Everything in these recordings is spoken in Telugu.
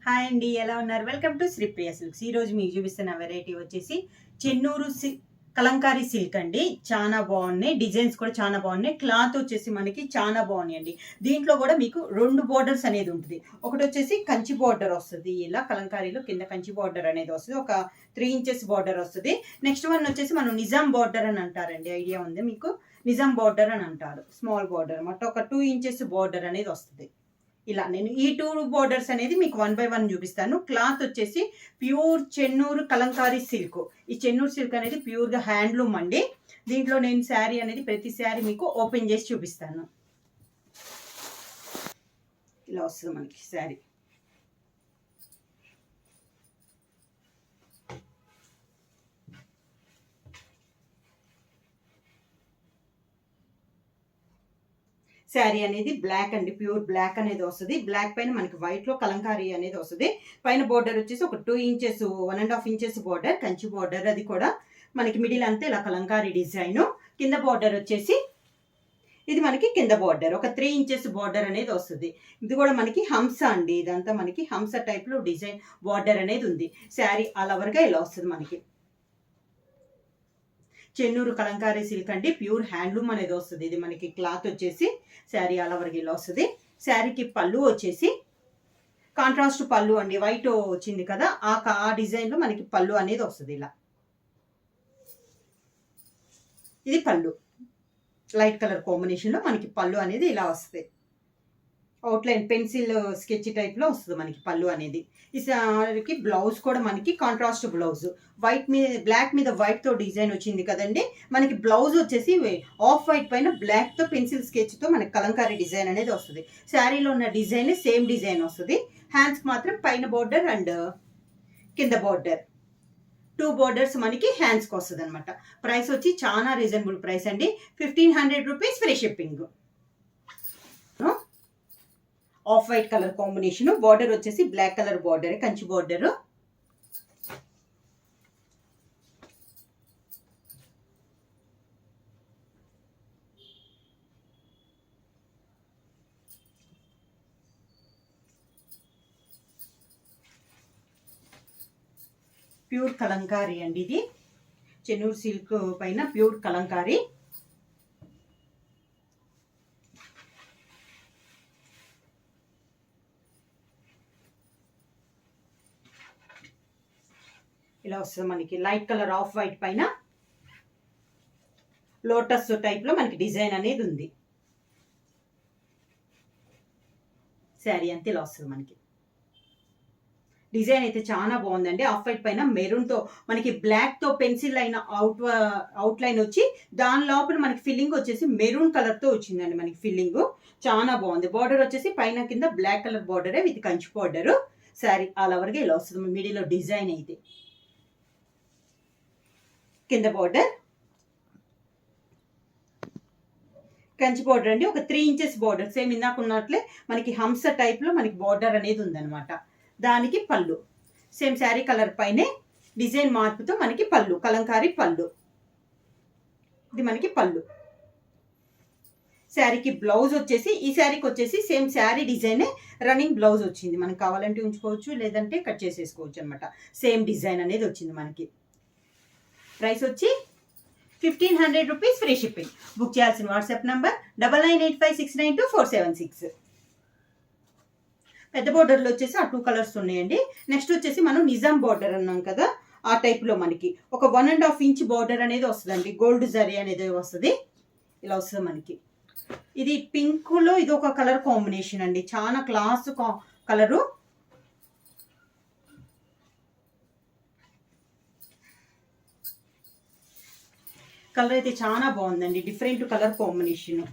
హాయ్ అండి, ఎలా ఉన్నారు? Welcome to Sripriya silks. ఈరోజు మీకు చూపిస్తున్న వెరైటీ వచ్చేసి చెన్నూరు కలంకారీ సిల్క్ అండి. చాలా బాగున్నాయి, డిజైన్స్ కూడా చాలా బాగున్నాయి. క్లాత్ వచ్చేసి మనకి చాలా బాగున్నాయి అండి. దీంట్లో కూడా మీకు రెండు బోర్డర్స్ అనేది ఉంటుంది. ఒకటి వచ్చేసి కంచి బోర్డర్ వస్తుంది, ఇలా కలంకారీలో కింద కంచి బోర్డర్ అనేది వస్తుంది, ఒక 3 ఇంచెస్ బోర్డర్ వస్తుంది. నెక్స్ట్ వన్ వచ్చేసి మనం నిజాం బోర్డర్ అని అంటారండి, ఐడియా ఉంది మీకు? నిజాం బోర్డర్ అని అంటారు, స్మాల్ బోర్డర్ అన్నమాట. ఒక 2 ఇంచెస్ బోర్డర్ అనేది వస్తుంది. ఇలా నేను ఈ 2 బోర్డర్స్ అనేది మీకు 1 by 1 చూపిస్తాను. క్లాత్ వచ్చేసి ప్యూర్ చెన్నూరు కలంకారీ సిల్క్. ఈ చెన్నూరు సిల్క్ అనేది ప్యూర్గా హ్యాండ్లూమ్ అండి. దీంట్లో నేను శారీ అనేది ప్రతి శారీ మీకు ఓపెన్ చేసి చూపిస్తాను. ఇలా వస్తుంది మనకి శారీ. శారీ అనేది బ్లాక్ అండి, ప్యూర్ బ్లాక్ అనేది వస్తుంది. బ్లాక్ పైన మనకి వైట్ లో కలంకారీ అనేది వస్తుంది. పైన బోర్డర్ వచ్చేసి ఒక 2 inches 1.5 inches border, Kanchi border. అది కూడా మనకి మిడిల్ అంతా ఇలా కలంకారీ డిజైన్. కింద బోర్డర్ వచ్చేసి ఇది మనకి కింద బోర్డర్ ఒక 3 ఇంచెస్ బోర్డర్ అనేది వస్తుంది. ఇది కూడా మనకి హంస అండి, ఇదంతా మనకి హంస టైప్ లో డిజైన్ బోర్డర్ అనేది ఉంది. శారీ ఆల్ ఓవర్ గా ఇలా వస్తుంది మనకి. చెన్నూరు కలంకారీ సిల్క్ అండి, ప్యూర్ హ్యాండ్లూమ్ అనేది వస్తుంది. ఇది మనకి క్లాత్ వచ్చేసి శారీ ఆల్ ఓవర్ ఇలా వస్తుంది. శారీకి పళ్ళు వచ్చేసి కాంట్రాస్ట్ పళ్ళు అండి, వైట్ వచ్చింది కదా, ఆ డిజైన్ లో మనకి పళ్ళు అనేది వస్తుంది. ఇలా ఇది పళ్ళు, లైట్ కలర్ కాంబినేషన్ లో మనకి పళ్ళు అనేది ఇలా వస్తుంది. అవుట్లైన్ పెన్సిల్ స్కెచ్ టైప్ లో వస్తుంది మనకి పళ్ళు అనేది. ఈ సారీకి బ్లౌజ్ కూడా మనకి కాంట్రాస్ట్ బ్లౌజ్, వైట్ మీద బ్లాక్ మీద వైట్ తో డిజైన్ వచ్చింది కదండి. మనకి బ్లౌజ్ వచ్చేసి ఆఫ్ వైట్ పైన బ్లాక్ తో పెన్సిల్ స్కెచ్ తో మనకి కలంకారీ డిజైన్ అనేది వస్తుంది. శారీలో ఉన్న డిజైన్ సేమ్ డిజైన్ వస్తుంది. హ్యాండ్స్ మాత్రం పైన బోర్డర్ అండ్ కింద బోర్డర్, 2 బోర్డర్స్ మనకి హ్యాండ్స్ కి వస్తుంది అనమాట. ప్రైస్ వచ్చి చాలా రీజనబుల్ ప్రైస్ అండి, 1500 rupees free shipping. Off white colour combination, border వచ్చేసి black colour border, Kanchi border. Pure Kalamkari అండి, ఇది చెన్నూరు సిల్క్ పైన ప్యూర్ కలంకారీ. ఇలా వస్తుంది మనకి లైట్ కలర్ ఆఫ్ వైట్ పైన లోటస్ టైప్ లో మనకి డిజైన్ అనేది ఉంది. శారీ అంతా ఇలా వస్తుంది మనకి. డిజైన్ అయితే చాలా బాగుందండి. ఆఫ్ వైట్ పైన మెరూన్ తో మనకి బ్లాక్ తో పెన్సిల్ అయిన అవుట్ లైన్ వచ్చి దాని లోపల మనకి ఫిల్లింగ్ వచ్చేసి మెరూన్ కలర్ తో వచ్చిందండి మనకి ఫిల్లింగ్. చాలా బాగుంది. బార్డర్ వచ్చేసి పైన కింద బ్లాక్ కలర్ బార్డరే with Kanchi border. Sari all over గా ఇలా వస్తుంది. మిడిల్ లో డిజైన్ అయితే కింద బోర్డర్ కంచి బోర్డర్ అండి, ఒక 3 ఇంచెస్ బోర్డర్. సేమ్ ఇందాక ఉన్నట్లే మనకి హంస టైప్ లో మనకి బోర్డర్ అనేది ఉందన్నమాట. దానికి పళ్ళు సేమ్ శారీ కలర్ పైనే డిజైన్ మార్పుతో మనకి పళ్ళు, కలంకారీ పళ్ళు. ఇది మనకి పళ్ళు. శారీకి బ్లౌజ్ వచ్చేసి ఈ శారీకి వచ్చేసి సేమ్ శారీ డిజైనే రన్నింగ్ బ్లౌజ్ వచ్చింది. మనకి కావాలంటే ఉంచుకోవచ్చు, లేదంటే కట్ చేసేసుకోవచ్చు అనమాట. సేమ్ డిజైన్ అనేది వచ్చింది మనకి. ప్రైస్ వచ్చి 1500 రూపీస్ ఫ్రీ షిప్పింగ్. బుక్ చేయాల్సిన వాట్సాప్ నంబర్ 9985692476. పెద్ద బోర్డర్లో వచ్చేసి ఆ 2 కలర్స్ ఉన్నాయండి. నెక్స్ట్ వచ్చేసి మనం నిజాం బోర్డర్ అన్నాం కదా, ఆ టైప్లో మనకి ఒక 1.5 ఇంచ్ బోర్డర్ అనేది వస్తుందండి. గోల్డ్ జరీ అనేది వస్తుంది. ఇలా వస్తుంది మనకి. ఇది పింక్లో ఇది ఒక కలర్ కాంబినేషన్ అండి, చాలా క్లాస్ కలరు. కలర్ అయితే చాలా బాగుందండి, డిఫరెంట్ కలర్ కాంబినేషన్.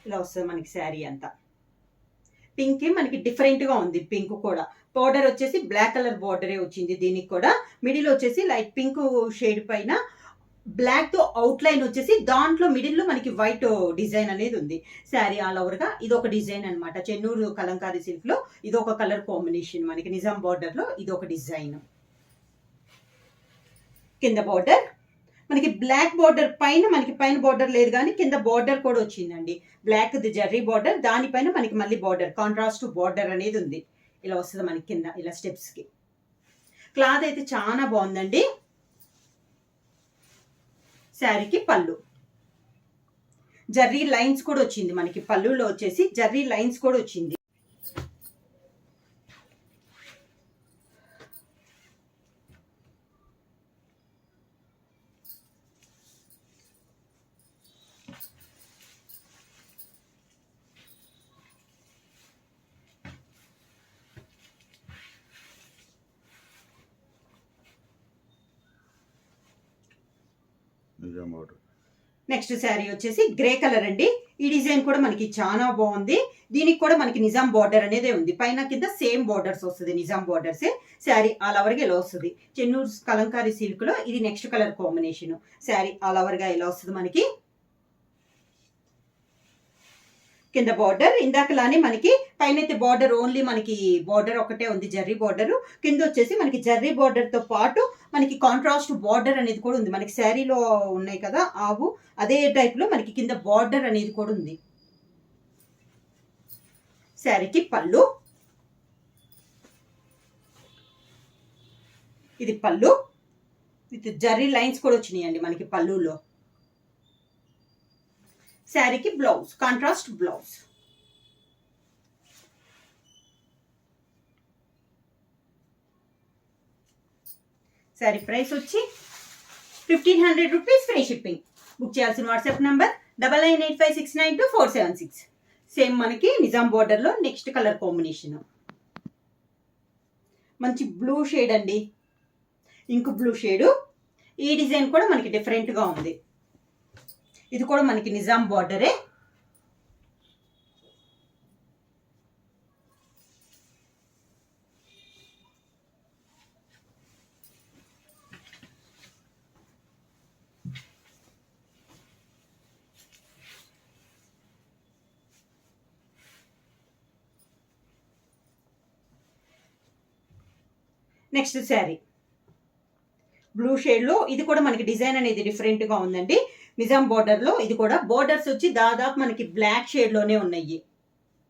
ఇలా వస్తుంది మనకి శారీ అంతా. పింక్ మనకి డిఫరెంట్ గా ఉంది. పింక్ కూడా బోర్డర్ వచ్చేసి బ్లాక్ కలర్ బోర్డరే వచ్చింది. దీనికి కూడా మిడిల్ వచ్చేసి లైట్ పింక్ షేడ్ పైన బ్లాక్ తో అవుట్ లైన్ వచ్చేసి దాంట్లో మిడిల్ లో మనకి వైట్ డిజైన్ అనేది ఉంది. శారీ ఆల్ ఓవర్ గా ఇది ఒక డిజైన్ అనమాట. చెన్నూరు కలంకారీ సిల్క్ లో ఇది ఒక కలర్ కాంబినేషన్. మనకి నిజాం బార్డర్ లో ఇది ఒక డిజైన్. కింద బార్డర్ మనకి బ్లాక్ బార్డర్ పైన బార్డర్ లేదు కానీ కింద బార్డర్ కూడా వచ్చిందండి. బ్లాక్ ది జర్రీ బార్డర్, దానిపైన మనకి మళ్ళీ బార్డర్, కాంట్రాస్ట్ బార్డర్ అనేది ఉంది. ఇలా వస్తుంది మనకి కింద ఇలా స్టెప్స్కి. క్లాత్ అయితే చాలా బాగుందండి. శారీకి పళ్ళు జర్రీ లైన్స్ కూడా వచ్చింది మనకి, పళ్ళులో వచ్చేసి జర్రీ లైన్స్ కూడా వచ్చింది. నెక్స్ట్ శారీ వచ్చేసి గ్రే కలర్ అండి. ఈ డిజైన్ కూడా మనకి చాలా బాగుంది. దీనికి కూడా మనకి నిజాం బార్డర్ అనేది ఉంది. పైన కింద సేమ్ బార్డర్స్ వస్తుంది, Nizam borders. Sari all over గా ఇలా వస్తుంది. చెన్నూరు కలంకారీ సిల్క్ లో ఇది next colour combination. Sari all over గా ఇలా వస్తుంది మనకి. కింద బార్డర్ ఇందాకలానే మనకి పైన అయితే బార్డర్ ఓన్లీ మనకి బార్డర్ ఒకటే ఉంది, జర్రీ బార్డర్. కింద వచ్చేసి మనకి జర్రీ బార్డర్ తో పాటు మనకి కాంట్రాస్ట్ బార్డర్ అనేది కూడా ఉంది. మనకి శారీలో ఉన్నాయి కదా ఆవు, అదే టైప్ లో మనకి కింద బార్డర్ అనేది కూడా ఉంది. శారీకి పళ్ళు, ఇది పళ్ళు విత్ జర్రీ లైన్స్ కూడా వచ్చినాయండి మనకి పళ్ళులో. శారీకి blouse, contrast blouse. Sari price వచ్చి 1500 రూపీస్, ఫ్రీ షిప్పింగ్. బుక్ చేయాల్సిన వాట్సాప్ నంబర్ 9985692476. సేమ్ మనకి నిజాం బార్డర్ లో నెక్స్ట్ కలర్ కాంబినేషన్ మంచి బ్లూ షేడ్ అండి, ఇంక్ బ్లూ షేడ్. ఈ డిజైన్ కూడా మనకి డిఫరెంట్ గా ఉంది. ఇది కూడా మనకి నిజాం బార్డరే. నెక్స్ట్ శారీ బ్లూ షేడ్ లో, ఇది కూడా మనకి డిజైన్ అనేది డిఫరెంట్ గా ఉందండి. నిజాం బార్డర్ లో ఇది కూడా బార్డర్స్ వచ్చి దాదాపు మనకి బ్లాక్ షేడ్ లోనే ఉన్నాయి.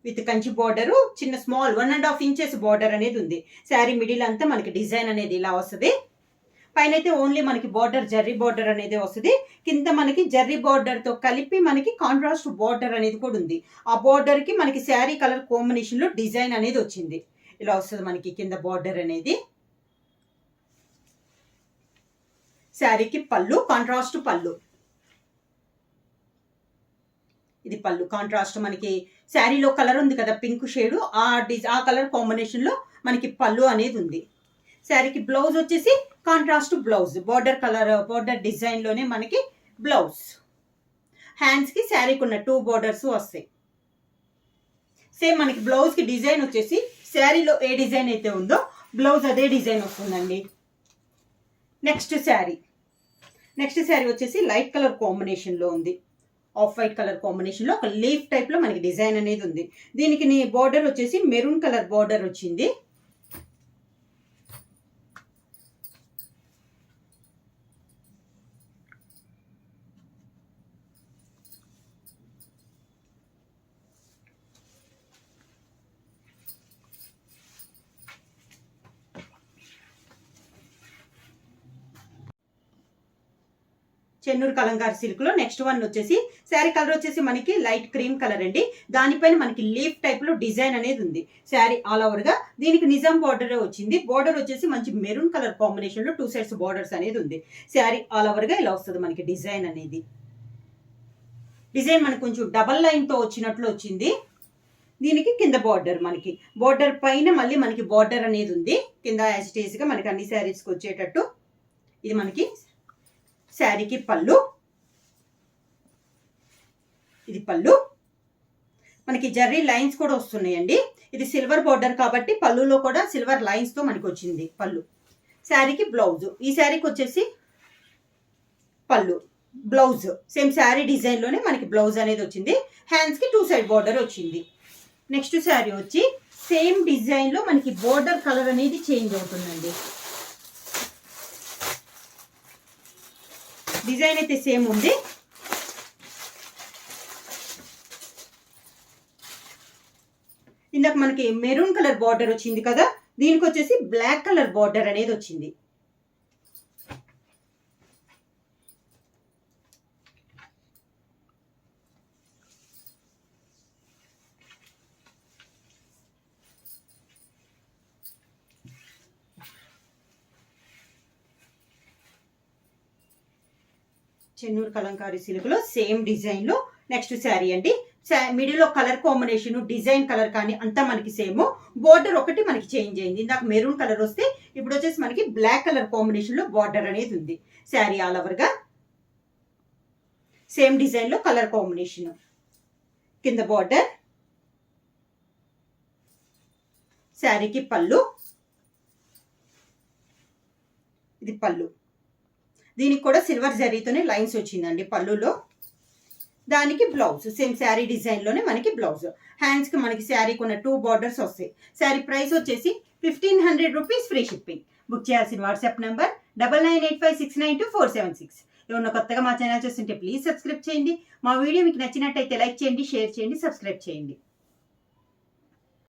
విత్ కంచి బార్డర్, చిన్న స్మాల్ 1.5 ఇంచెస్ బార్డర్ అనేది ఉంది. శారీ మిడిల్ అంతా మనకి డిజైన్ అనేది ఇలా వస్తుంది. పైన అయితే ఓన్లీ మనకి బార్డర్ జర్రీ బార్డర్ అనేది వస్తుంది. కింద మనకి జర్రీ బార్డర్ తో కలిపి మనకి కాంట్రాస్ట్ బార్డర్ అనేది కూడా ఉంది. ఆ బార్డర్ కి మనకి శారీ కలర్ కాంబినేషన్ లో డిజైన్ అనేది వచ్చింది. ఇలా వస్తుంది మనకి కింద బార్డర్ అనేది. శారీకి పళ్ళు, కాంట్రాస్ట్ పళ్ళు. ఇది పళ్ళు కాంట్రాస్ట్, మనకి శారీలో కలర్ ఉంది కదా పింక్ షేడ్, ఆ కలర్ కాంబినేషన్ లో మనకి పళ్ళు అనేది ఉంది. శారీకి బ్లౌజ్ వచ్చేసి contrast blouse, border colour border design లోనే మనకి బ్లౌజ్. హ్యాండ్స్ కి శారీకి ఉన్న 2 బార్డర్స్ వస్తాయి. సేమ్ మనకి బ్లౌజ్ కి డిజైన్ వచ్చేసి శారీలో ఏ డిజైన్ అయితే ఉందో బ్లౌజ్ అదే డిజైన్ వస్తుందండి. నెక్స్ట్ శారీ వచ్చేసి లైట్ కలర్ కాంబినేషన్ లో ఉంది. ఆఫ్ వైట్ కలర్ కాంబినేషన్ లో ఒక లీఫ్ టైప్ లో మనకి డిజైన్ అనేది ఉంది. దీనికి బార్డర్ వచ్చేసి మెరూన్ కలర్ బార్డర్ వచ్చింది. చెన్నూరు కలంకారీ సిల్క్ లో నెక్స్ట్ వన్ వచ్చేసి శారీ కలర్ వచ్చేసి మనకి లైట్ క్రీమ్ కలర్ అండి. దానిపైన మనకి లీఫ్ టైప్ లో డిజైన్ అనేది ఉంది. శారీ ఆల్ ఓవర్ గా దీనికి నిజాం బార్డర్ వచ్చింది. బార్డర్ వచ్చేసి మంచి మెరూన్ కలర్ కాంబినేషన్ లో 2 సైడ్స్ బార్డర్స్ అనేది ఉంది. శారీ ఆల్ ఓవర్ గా ఇలా వస్తుంది మనకి డిజైన్ అనేది. డిజైన్ మనకి కొంచెం డబల్ లైన్ తో వచ్చినట్లు వచ్చింది. దీనికి కింద బార్డర్, మనకి బార్డర్ పైన మళ్ళీ మనకి బార్డర్ అనేది ఉంది. కింద యాజ్ ఇట్ ఈజ్ గా మనకి అన్ని శారీస్కి వచ్చేటట్టు. ఇది మనకి శారీకి పళ్ళు, ఇది పళ్ళు. మనకి జర్రీ లైన్స్ కూడా వస్తున్నాయండి. ఇది సిల్వర్ బార్డర్ కాబట్టి పళ్ళులో కూడా సిల్వర్ లైన్స్ తో మనకి వచ్చింది పళ్ళు. శారీకి బ్లౌజ్, ఈ శారీకి వచ్చేసి పళ్ళు, బ్లౌజ్ సేమ్ శారీ డిజైన్ లోనే మనకి బ్లౌజ్ అనేది వచ్చింది. హ్యాండ్స్ కి 2 సైడ్ బార్డర్ వచ్చింది. నెక్స్ట్ శారీ వచ్చి సేమ్ డిజైన్ లో మనకి బార్డర్ కలర్ అనేది చేంజ్ అవుతుందండి. డిజైన్ అయితే సేమ్ ఉంది. ఇందాక మనకి మెరూన్ కలర్ బార్డర్ వచ్చింది కదా, దీనికి వచ్చేసి బ్లాక్ కలర్ బార్డర్ అనేది వచ్చింది. చెన్నూరు కలంకారీ సిల్క్లో సేమ్ డిజైన్లో నెక్స్ట్ శారీ అండి. మిడిల్లో కలర్ కాంబినేషన్, డిజైన్ కలర్ కానీ అంతా మనకి సేమ్. బార్డర్ ఒకటి మనకి చేంజ్ అయింది. ఇందాక మెరూన్ కలర్ వస్తే ఇప్పుడు వచ్చేసి మనకి బ్లాక్ కలర్ కాంబినేషన్లో బార్డర్ అనేది ఉంది. శారీ ఆల్ ఓవర్గా సేమ్ డిజైన్లో కలర్ కాంబినేషన్. కింద బార్డర్, శారీకి పళ్ళు, ఇది పళ్ళు. దీనికి కూడా సిల్వర్ జరీతోనే లైన్స్ వచ్చిందండి పళ్ళులో. దానికి బ్లౌజ్ సేమ్ శారీ డిజైన్లోనే మనకి బ్లౌజ్. హ్యాండ్స్కి మనకి శారీకి ఉన్న 2 బార్డర్స్ వస్తాయి. శారీ ప్రైస్ వచ్చేసి 1500 రూపీస్, ఫ్రీ షిప్పింగ్. బుక్ చేయాల్సిన వాట్సాప్ నెంబర్ 9985692476. ఏమన్నా కొత్తగా మా ఛానల్ చూస్తుంటే ప్లీజ్ సబ్స్క్రైబ్ చేయండి. మా వీడియో మీకు నచ్చినట్టయితే లైక్ చేయండి, షేర్ చేయండి, సబ్స్క్రైబ్ చేయండి.